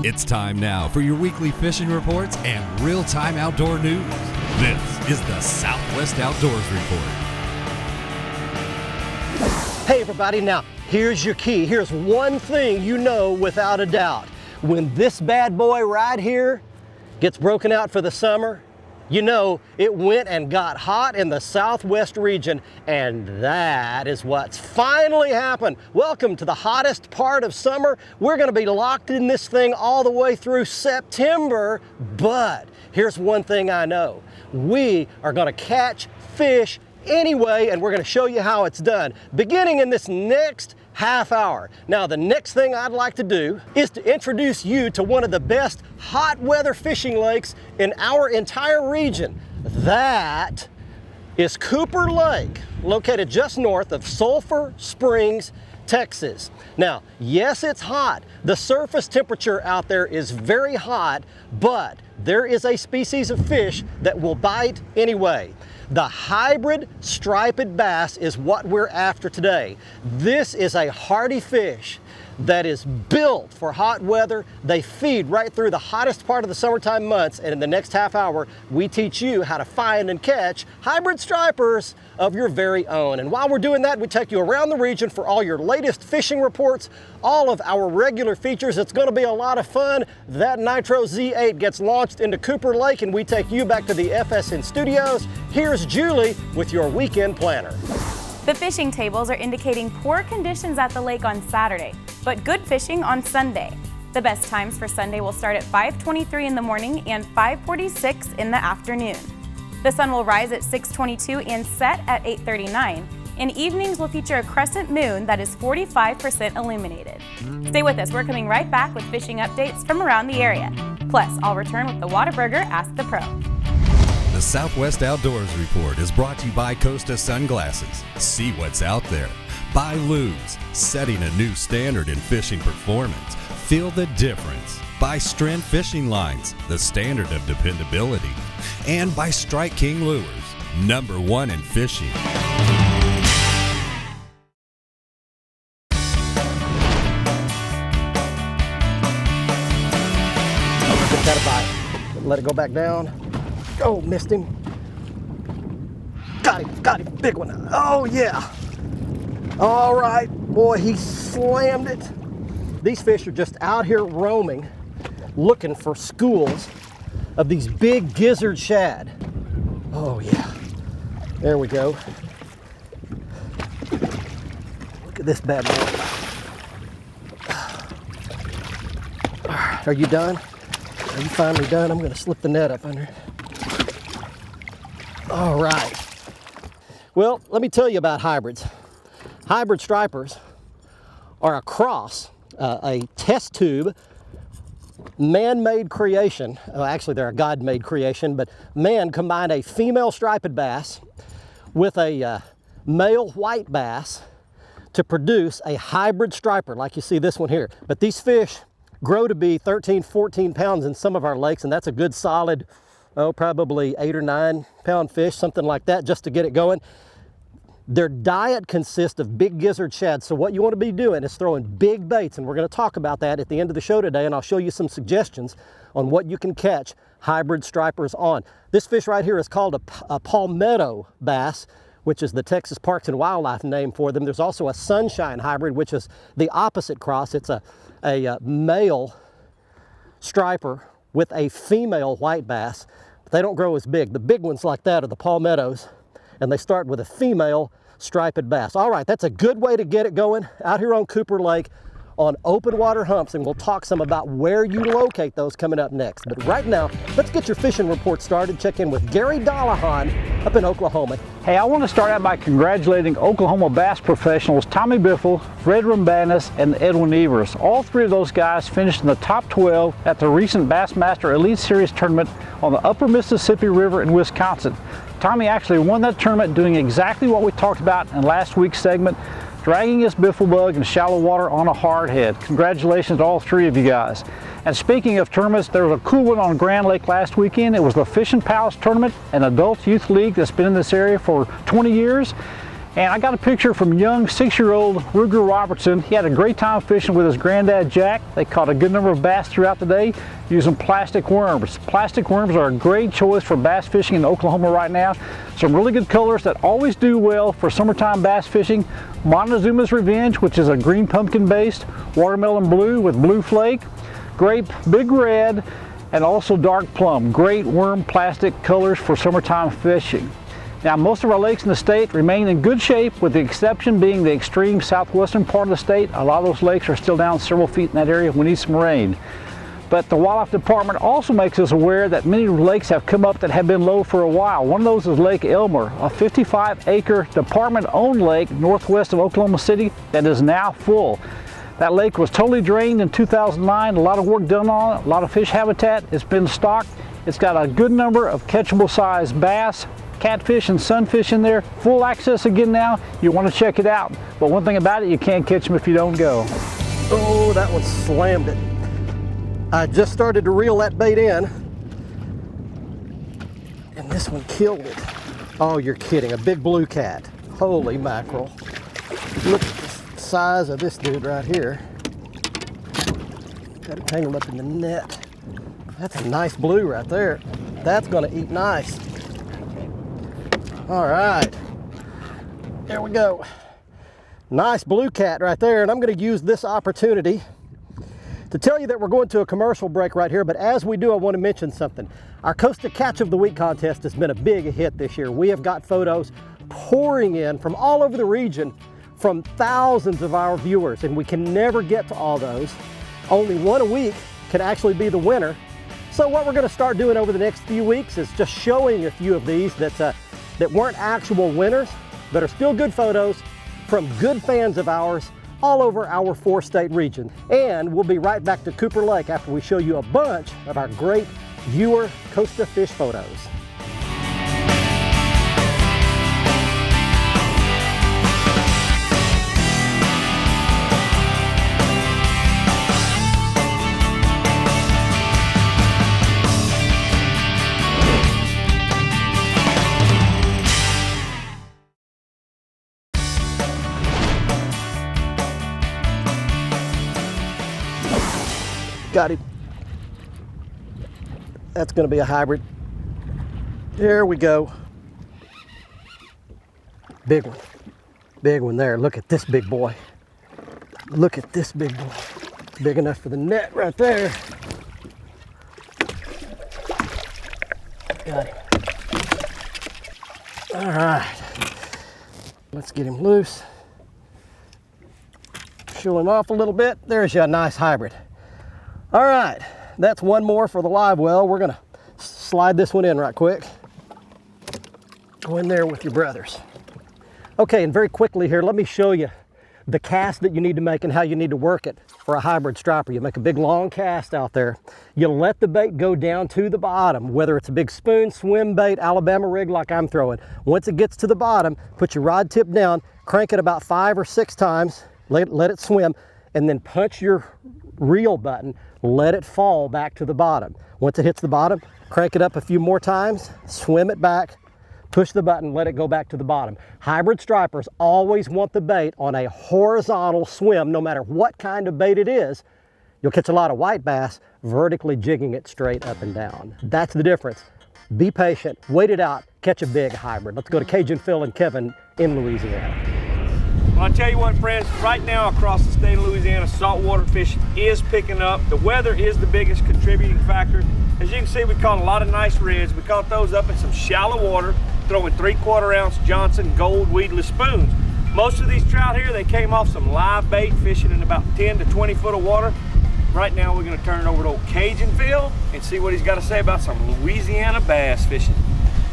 It's time now for your weekly fishing reports and real-time outdoor news. This is the Southwest Outdoors Report. Hey everybody, now here's your key. Here's one thing you know without a doubt. When this bad boy right here gets broken out for the summer, you know it went and got hot in the Southwest region, and that is what's finally happened. Welcome to the hottest part of summer. We're gonna be locked in this thing all the way through September, but here's one thing I know. We are gonna catch fish anyway, and we're gonna show you how it's done, beginning in this next half hour. Now, the next thing I'd like to do is to introduce you to one of the best hot weather fishing lakes in our entire region. That is Cooper Lake, located just north of Sulphur Springs, Texas. Now, yes, it's hot. The surface temperature out there is very hot, but there is a species of fish that will bite anyway. The hybrid striped bass is what we're after today. This is a hardy fish that is built for hot weather. They feed right through the hottest part of the summertime months, and in the next half hour, we teach you how to find and catch hybrid stripers of your very own. And while we're doing that, we take you around the region for all your latest fishing reports, all of our regular features. It's gonna be a lot of fun. That Nitro Z8 gets launched into Cooper Lake, and we take you back to the FSN studios. Here's Julie with your weekend planner. The fishing tables are indicating poor conditions at the lake on Saturday, but good fishing on Sunday. The best times for Sunday will start at 5:23 in the morning and 5:46 in the afternoon. The sun will rise at 6:22 and set at 8:39, and evenings will feature a crescent moon that is 45% illuminated. Stay with us, we're coming right back with fishing updates from around the area. Plus, I'll return with the Whataburger Ask the Pro. The Southwest Outdoors Report is brought to you by Costa Sunglasses. See what's out there. By Luz, setting a new standard in fishing performance. Feel the difference. By Strand Fishing Lines, the standard of dependability. And by Strike King Lures, #1 in fishing. Get that a bite. Let it go back down. Oh, missed him. Got him, big one. Oh yeah. All right, boy, he slammed it. These fish are just out here roaming, looking for schools of these big gizzard shad. Oh yeah, there we go. Look at this bad boy. Are you done? Are you finally done? I'm gonna slip the net up under. All right. Well, let me tell you about hybrids. Hybrid stripers are a cross, a test tube, man-made creation. Oh, actually, they're a God-made creation, but man combined a female striped bass with a male white bass to produce a hybrid striper, like you see this one here. But these fish grow to be 13, 14 pounds in some of our lakes, and that's a good solid, probably 8 or 9 pound fish, something like that, just to get it going. Their diet consists of big gizzard shad, so what you want to be doing is throwing big baits, and we're going to talk about that at the end of the show today, and I'll show you some suggestions on what you can catch hybrid stripers on. This fish right here is called a palmetto bass, which is the Texas Parks and Wildlife name for them. There's also a sunshine hybrid, which is the opposite cross. It's a male striper with a female white bass, but they don't grow as big. The big ones like that are the palmettos, and they start with a female striped bass. All right, that's a good way to get it going out here on Cooper Lake on open water humps, and we'll talk some about where you locate those coming up next. But right now, let's get your fishing report started. Check in with Gary Dollahan up in Oklahoma. Hey, I want to start out by congratulating Oklahoma bass professionals Tommy Biffle, Fred Rambanis, and Edwin Evers. All three of those guys finished in the top 12 at the recent Bassmaster Elite Series tournament on the Upper Mississippi River in Wisconsin. Tommy actually won that tournament doing exactly what we talked about in last week's segment, dragging his biffle bug in shallow water on a hard head. Congratulations to all three of you guys. And speaking of tournaments, there was a cool one on Grand Lake last weekend. It was the Fishing Palace Tournament, an adult youth league that's been in this area for 20 years. And I got a picture from young 6-year-old Ruger Robertson. He had a great time fishing with his granddad Jack. They caught a good number of bass throughout the day using plastic worms. Plastic worms are a great choice for bass fishing in Oklahoma right now. Some really good colors that always do well for summertime bass fishing. Montezuma's Revenge, which is a green pumpkin based, watermelon blue with blue flake, grape big red, and also dark plum. Great worm plastic colors for summertime fishing. Now, most of our lakes in the state remain in good shape, with the exception being the extreme southwestern part of the state. A lot of those lakes are still down several feet in that area. We need some rain. But the Wildlife Department also makes us aware that many lakes have come up that have been low for a while. One of those is Lake Elmer, a 55-acre department-owned lake northwest of Oklahoma City that is now full. That lake was totally drained in 2009. A lot of work done on it, a lot of fish habitat. It's been stocked. It's got a good number of catchable sized bass, catfish, and sunfish in there. Full access again now. You want to check it out. But one thing about it, you can't catch them if you don't go. Oh, that one slammed it. I just started to reel that bait in, and this one killed it. Oh, you're kidding. A big blue cat. Holy mackerel. Look at the size of this dude right here. Got it tangled up in the net. That's a nice blue right there. That's going to eat nice. All right, there we go. Nice blue cat right there, and I'm going to use this opportunity to tell you that we're going to a commercial break right here, but as we do, I want to mention something. Our Costa Catch of the Week contest has been a big hit this year. We have got photos pouring in from all over the region from thousands of our viewers, and we can never get to all those. Only one a week can actually be the winner. So what we're going to start doing over the next few weeks is just showing a few of these that weren't actual winners, but are still good photos from good fans of ours all over our 4-state region. And we'll be right back to Cooper Lake after we show you a bunch of our great viewer Costa fish photos. Got him. That's going to be a hybrid. There we go. Big one. Big one there. Look at this big boy. Look at this big boy. It's big enough for the net right there. Got him. All right. Let's get him loose. Show him off a little bit. There's you a nice hybrid. All right, that's one more for the live well. We're gonna slide this one in right quick. Go in there with your brothers. Okay, and very quickly here, let me show you the cast that you need to make and how you need to work it for a hybrid striper. You make a big long cast out there. You let the bait go down to the bottom, whether it's a big spoon, swim bait, Alabama rig like I'm throwing. Once it gets to the bottom, put your rod tip down, crank it about 5 or 6 times, let it swim, and then punch your reel button, let it fall back to the bottom. Once it hits the bottom, crank it up a few more times, swim it back, push the button, let it go back to the bottom. Hybrid stripers always want the bait on a horizontal swim, no matter what kind of bait it is. You'll catch a lot of white bass vertically jigging it straight up and down. That's the difference. Be patient, wait it out, catch a big hybrid. Let's go to Cajun Phil and Kevin in Louisiana. Well, I'll tell you what, friends, right now across the state of Louisiana, saltwater fishing is picking up. The weather is the biggest contributing factor. As you can see, we caught a lot of nice reds. We caught those up in some shallow water, throwing 3/4 ounce Johnson gold weedless spoons. Most of these trout here, they came off some live bait, fishing in about 10 to 20 foot of water. Right now, we're gonna turn it over to old Cajun Phil and see what he's got to say about some Louisiana bass fishing.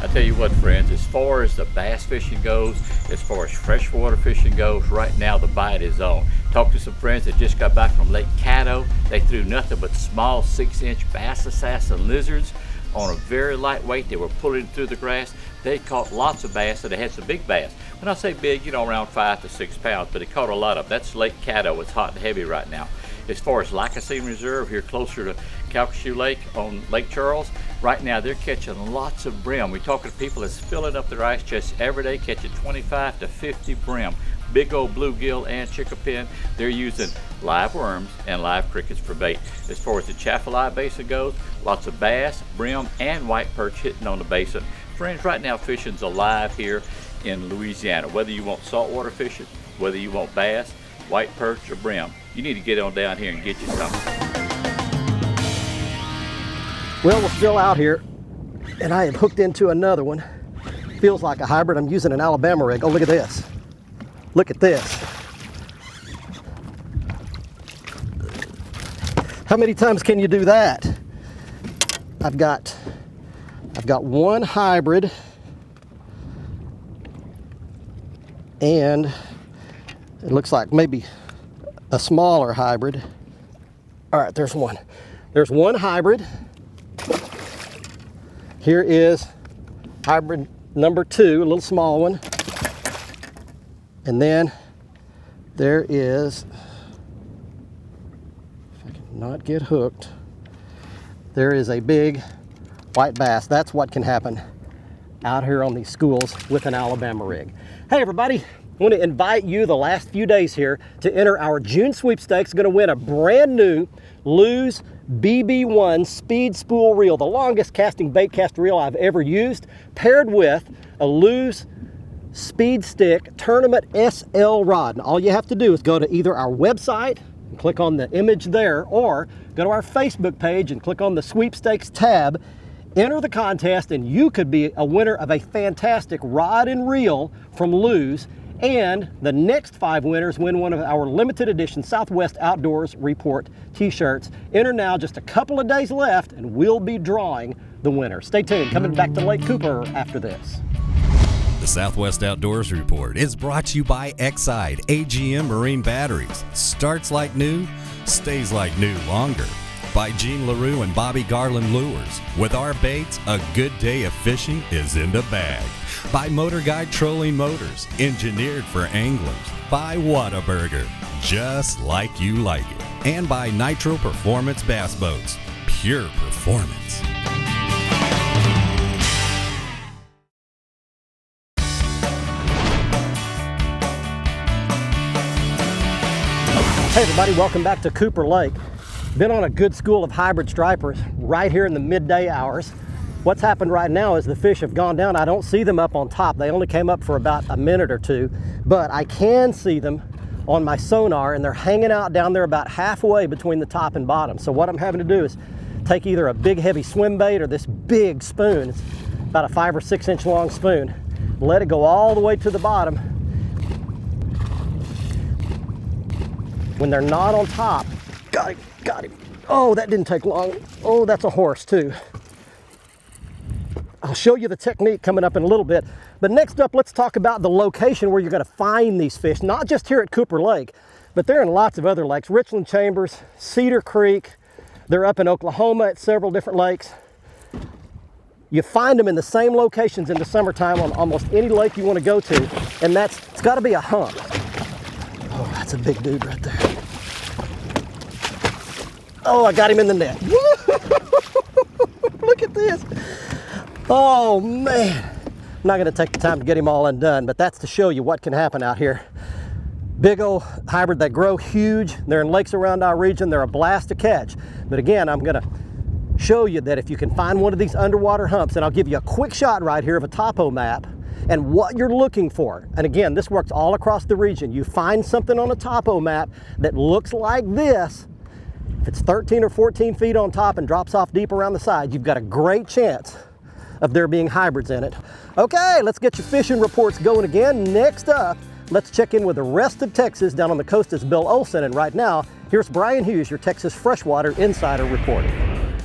I tell you what, friends, as far as the bass fishing goes, as far as freshwater fishing goes, right now the bite is on. Talked to some friends that just got back from Lake Caddo. They threw nothing but small 6-inch bass assassin lizards on a very lightweight. They were pulling through the grass. They caught lots of bass, and they had some big bass. When I say big, you know, around 5 to 6 pounds, but they caught a lot of them. That's Lake Caddo. It's hot and heavy right now. As far as Licensing Reserve here closer to Calcasieu Lake on Lake Charles, right now they're catching lots of brim. We're talking to people that's filling up their ice chests every day, catching 25 to 50 brim. Big old bluegill and chickapin. They're using live worms and live crickets for bait. As far as the Chaffalaya Basin goes, lots of bass, brim, and white perch hitting on the basin. Friends, right now fishing's alive here in Louisiana. Whether you want saltwater fishing, whether you want bass, white perch, or brim, you need to get on down here and get you something. Well, we're still out here, and I have hooked into another one. Feels like a hybrid. I'm using an Alabama rig. Oh, look at this. Look at this. How many times can you do that? I've got one hybrid, and it looks like maybe a smaller hybrid. All right, there's one. There's one hybrid. Here is hybrid number 2, a little small one. And then there is, if I can not get hooked, there is a big white bass. That's what can happen out here on these schools with an Alabama rig. Hey everybody, I want to invite you the last few days here to enter our June sweepstakes. Going to win a brand new Lew's BB1 speed spool reel, the longest casting bait cast reel I've ever used, paired with a Lew's Speed Stick Tournament SL rod. And all you have to do is go to either our website and click on the image there, or go to our Facebook page and click on the sweepstakes tab, enter the contest, and you could be a winner of a fantastic rod and reel from Lew's. And the next 5 winners win one of our limited edition Southwest Outdoors Report t-shirts. Enter now, just a couple of days left, and we'll be drawing the winner. Stay tuned, coming back to Lake Cooper after this. The Southwest Outdoors Report is brought to you by Exide AGM Marine Batteries. Starts like new, stays like new longer. By Gene LaRue and Bobby Garland Lures. With our baits, a good day of fishing is in the bag. By Motor Guide Trolling Motors, engineered for anglers. By Whataburger, just like you like it. And by Nitro Performance Bass Boats, pure performance. Hey everybody, welcome back to Cooper Lake. Been on a good school of hybrid stripers right here in the midday hours. What's happened right now is the fish have gone down. I don't see them up on top. They only came up for about a minute or two, but I can see them on my sonar, and they're hanging out down there about halfway between the top and bottom. So what I'm having to do is take either a big heavy swim bait or this big spoon. It's about a 5 or 6 inch long spoon. Let it go all the way to the bottom. When they're not on top, got him. Oh, that didn't take long. Oh, that's a horse too. I'll show you the technique coming up in a little bit. But next up, let's talk about the location where you're going to find these fish, not just here at Cooper Lake, but they're in lots of other lakes. Richland Chambers, Cedar Creek, they're up in Oklahoma at several different lakes. You find them in the same locations in the summertime on almost any lake you want to go to, and it's got to be a hump. Oh, that's a big dude right there. Oh, I got him in the net. Look at this. Oh man. I'm not gonna take the time to get him all undone, but that's to show you what can happen out here. Big old hybrid, they grow huge. They're in lakes around our region. They're a blast to catch. But again, I'm gonna show you that if you can find one of these underwater humps, and I'll give you a quick shot right here of a topo map and what you're looking for. And again, this works all across the region. You find something on a topo map that looks like this. If it's 13 or 14 feet on top and drops off deep around the side, you've got a great chance of there being hybrids in it. Okay, let's get your fishing reports going again. Next up, let's check in with the rest of Texas. Down on the coast is Bill Olson, and right now, here's Brian Hughes, your Texas Freshwater Insider reporting.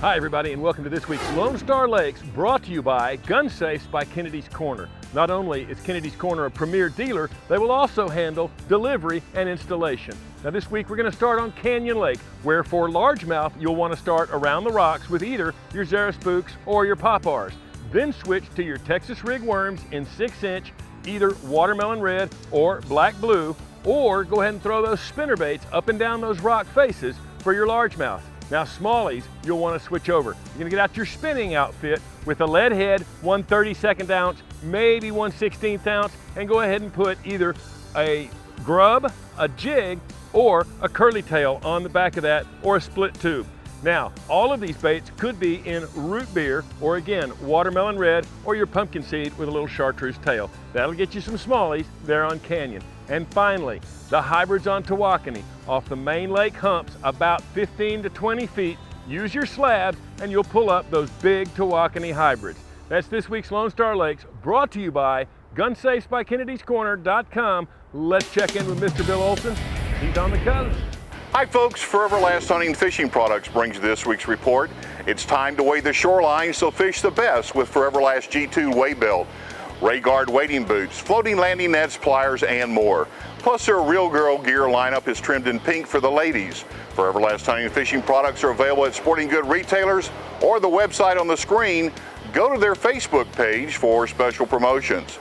Hi everybody, and welcome to this week's Lone Star Lakes, brought to you by Gun Safes by Kennedy's Corner. Not only is Kennedy's Corner a premier dealer, they will also handle delivery and installation. Now this week we're going to start on Canyon Lake, where for largemouth you'll want to start around the rocks with either your Zara Spooks or your Popars. Then switch to your Texas Rig Worms in 6-inch, either watermelon red or black blue, or go ahead and throw those spinner baits up and down those rock faces for your largemouth. Now smallies, you'll want to switch over. You're going to get out your spinning outfit with a lead head, 1/32 ounce, maybe 1/16 ounce, and go ahead and put either a grub, a jig, or a curly tail on the back of that, or a split tube. Now, all of these baits could be in root beer, or again, watermelon red, or your pumpkin seed with a little chartreuse tail. That'll get you some smallies there on Canyon. And finally, the hybrids on Tawakoni off the main lake humps about 15 to 20 feet. Use your slabs and you'll pull up those big Tawakoni hybrids. That's this week's Lone Star Lakes, brought to you by GunSafesByKennedy'sCorner.com. Let's check in with Mr. Bill Olson. He's on the coast. Hi folks, Forever Last Hunting Fishing Products brings you this week's report. It's time to weigh the shoreline, so fish the best with Forever Last G2 Weigh Belt, Ray Guard wading boots, floating landing nets, pliers, and more. Plus their Real Girl gear lineup is trimmed in pink for the ladies. Forever Last Hunting and Fishing Products are available at sporting good retailers or the website on the screen. Go to their Facebook page for special promotions.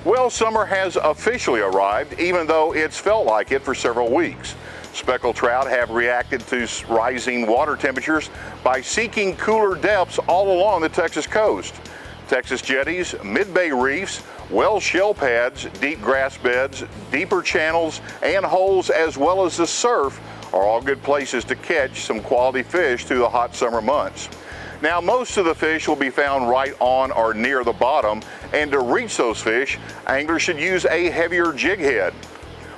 Well, summer has officially arrived, even though it's felt like it for several weeks. Speckled trout have reacted to rising water temperatures by seeking cooler depths all along the Texas coast. Texas jetties, mid-bay reefs, well shell pads, deep grass beds, deeper channels, and holes, as well as the surf, are all good places to catch some quality fish through the hot summer months. Now, most of the fish will be found right on or near the bottom, and to reach those fish, anglers should use a heavier jig head.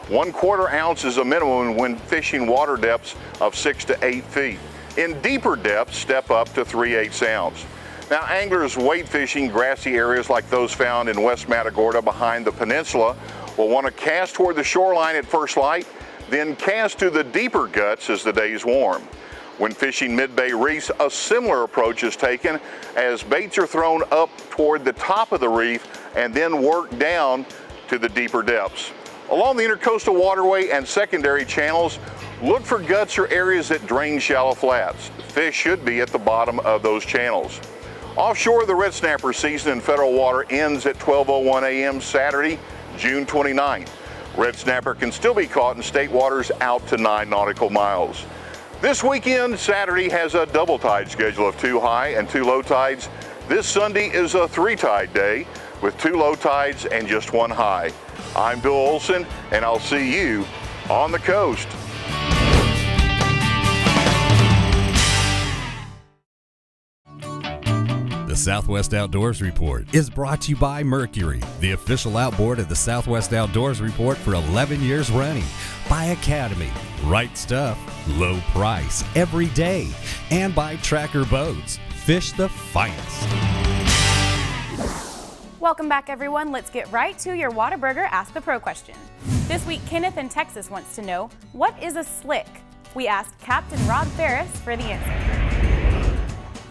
1/4 ounce is a minimum when fishing water depths of 6 to 8 feet. In deeper depths, step up to 3/8 ounce. Now, anglers wade fishing grassy areas like those found in West Matagorda behind the peninsula will want to cast toward the shoreline at first light, then cast to the deeper guts as the days warm. When fishing mid-bay reefs, a similar approach is taken as baits are thrown up toward the top of the reef and then worked down to the deeper depths. Along the intercoastal waterway and secondary channels, look for guts or areas that drain shallow flats. Fish should be at the bottom of those channels. Offshore, the red snapper season in federal water ends at 12:01 a.m. Saturday, June 29th. Red snapper can still be caught in state waters out to 9 nautical miles. This weekend, Saturday has a double tide schedule of 2 high and 2 low tides. This Sunday is a 3 tide day with 2 low tides and just 1 high. I'm Bill Olson, and I'll see you on the coast. The Southwest Outdoors Report is brought to you by Mercury, the official outboard of the Southwest Outdoors Report for 11 years running, by Academy, right stuff, low price, every day, and by Tracker Boats, fish the finest. Welcome back, everyone. Let's get right to your Whataburger Ask the Pro question. This week, Kenneth in Texas wants to know, what is a slick? We asked Captain Rob Ferris for the answer.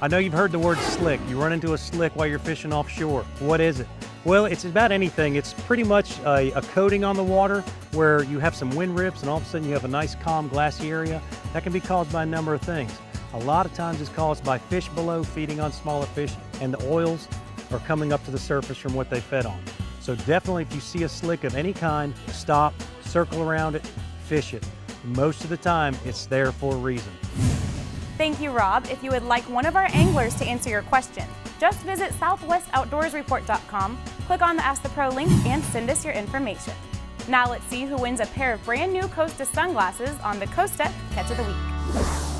I know you've heard the word slick. You run into a slick while you're fishing offshore. What is it? Well, it's about anything. It's pretty much a coating on the water where you have some wind rips and all of a sudden you have a nice, calm, glassy area. That can be caused by a number of things. A lot of times it's caused by fish below feeding on smaller fish, and the oils are coming up to the surface from what they fed on. So definitely, if you see a slick of any kind, stop, circle around it, fish it. Most of the time, it's there for a reason. Thank you, Rob. If you would like one of our anglers to answer your question, just visit southwestouttdoorsreport.com, click on the Ask the Pro link, and send us your information. Now let's see who wins a pair of brand new Costa sunglasses on the Costa Catch of the Week.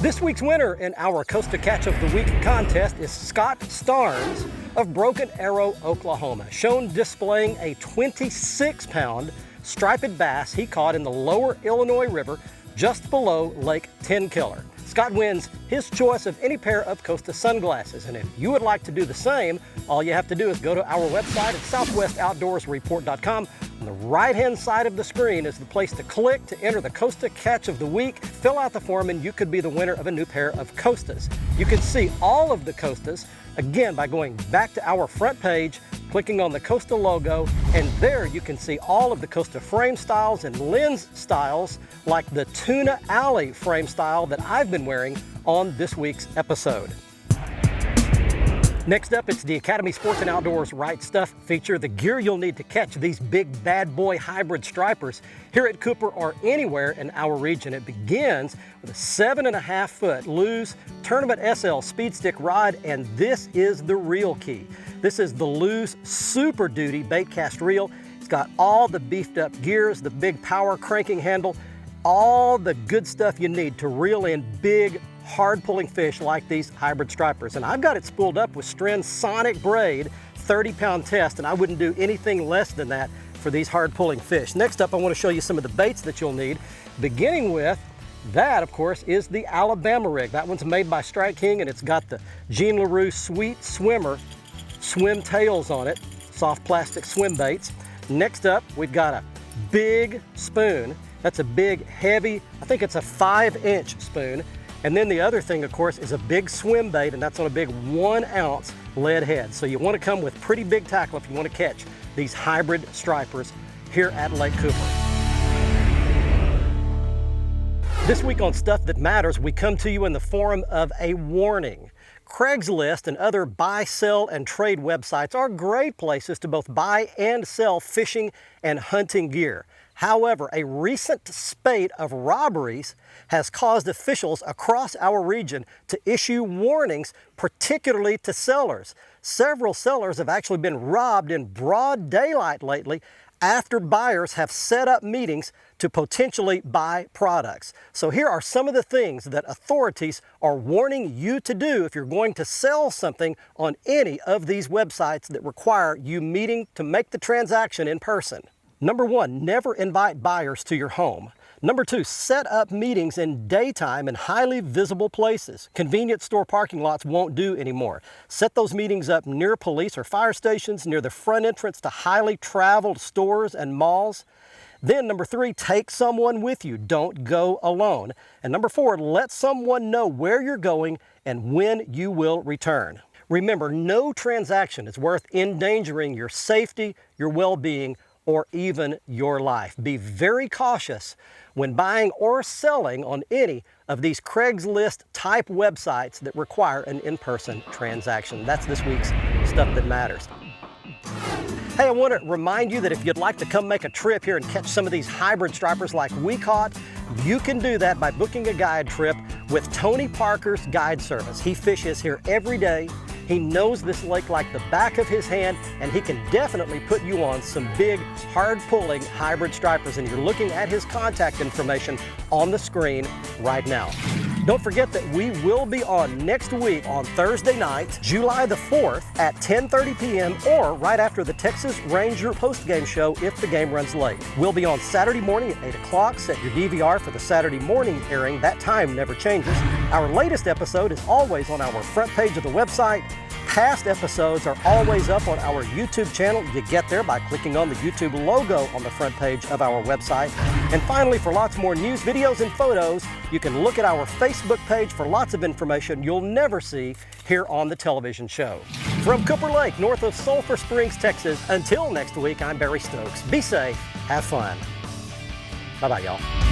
This week's winner in our Costa Catch of the Week contest is Scott Starnes of Broken Arrow, Oklahoma, shown displaying a 26-pound striped bass he caught in the lower Illinois River just below Lake Tenkiller. Scott wins his choice of any pair of Costa sunglasses, and if you would like to do the same, all you have to do is go to our website at southwestouttdoorsreport.com. On the right-hand side of the screen is the place to click to enter the Costa Catch of the Week. Fill out the form and you could be the winner of a new pair of Costas. You can see all of the Costas, again, by going back to our front page, clicking on the Costa logo, and there you can see all of the Costa frame styles and lens styles, like the Tuna Alley frame style that I've been wearing on this week's episode. Next up, it's the Academy Sports and Outdoors Right Stuff feature, the gear you'll need to catch these big bad boy hybrid stripers here at Cooper or anywhere in our region. It begins with a 7.5-foot Lew's Tournament SL speed stick rod, and this is the real key. This is the Lew's Super Duty bait cast reel. It's got all the beefed up gears, the big power cranking handle, all the good stuff you need to reel in big, hard pulling fish like these hybrid stripers. And I've got it spooled up with Stren's Sonic Braid 30-pound test, and I wouldn't do anything less than that for these hard pulling fish. Next up, I want to show you some of the baits that you'll need, beginning with that, of course, is the Alabama rig. That one's made by Strike King, and it's got the Jean LaRue Sweet Swimmer swim tails on it, soft plastic swim baits. Next up, we've got a big spoon. That's a big, heavy, I think it's a 5-inch spoon. And then the other thing, of course, is a big swim bait, and that's on a big 1-ounce lead head. So you want to come with pretty big tackle if you want to catch these hybrid stripers here at Lake Cooper. This week on Stuff That Matters, we come to you in the form of a warning. Craigslist and other buy, sell, and trade websites are great places to both buy and sell fishing and hunting gear. However, a recent spate of robberies has caused officials across our region to issue warnings, particularly to sellers. Several sellers have actually been robbed in broad daylight lately after buyers have set up meetings to potentially buy products. So here are some of the things that authorities are warning you to do if you're going to sell something on any of these websites that require you meeting to make the transaction in person. Number 1, never invite buyers to your home. Number 2, set up meetings in daytime in highly visible places. Convenience store parking lots won't do anymore. Set those meetings up near police or fire stations, near the front entrance to highly traveled stores and malls. Then number 3, take someone with you. Don't go alone. And number 4, let someone know where you're going and when you will return. Remember, no transaction is worth endangering your safety, your well-being, or even your life. Be very cautious when buying or selling on any of these Craigslist type websites that require an in-person transaction. That's this week's Stuff That Matters. Hey, I want to remind you that if you'd like to come make a trip here and catch some of these hybrid stripers like we caught, you can do that by booking a guide trip with Tony Parker's Guide Service. He fishes here every day. He knows this lake like the back of his hand, and he can definitely put you on some big, hard-pulling hybrid stripers, and you're looking at his contact information on the screen right now. Don't forget that we will be on next week on Thursday night, July the 4th at 10:30 p.m. or right after the Texas Ranger postgame show if the game runs late. We'll be on Saturday morning at 8 o'clock. Set your DVR for the Saturday morning airing. That time never changes. Our latest episode is always on our front page of the website. Past episodes are always up on our YouTube channel. You get there by clicking on the YouTube logo on the front page of our website. And finally, for lots more news, videos, and photos, you can look at our Facebook page for lots of information you'll never see here on the television show. From Cooper Lake, north of Sulphur Springs, Texas, until next week, I'm Barry Stokes. Be safe, have fun. Bye-bye, y'all.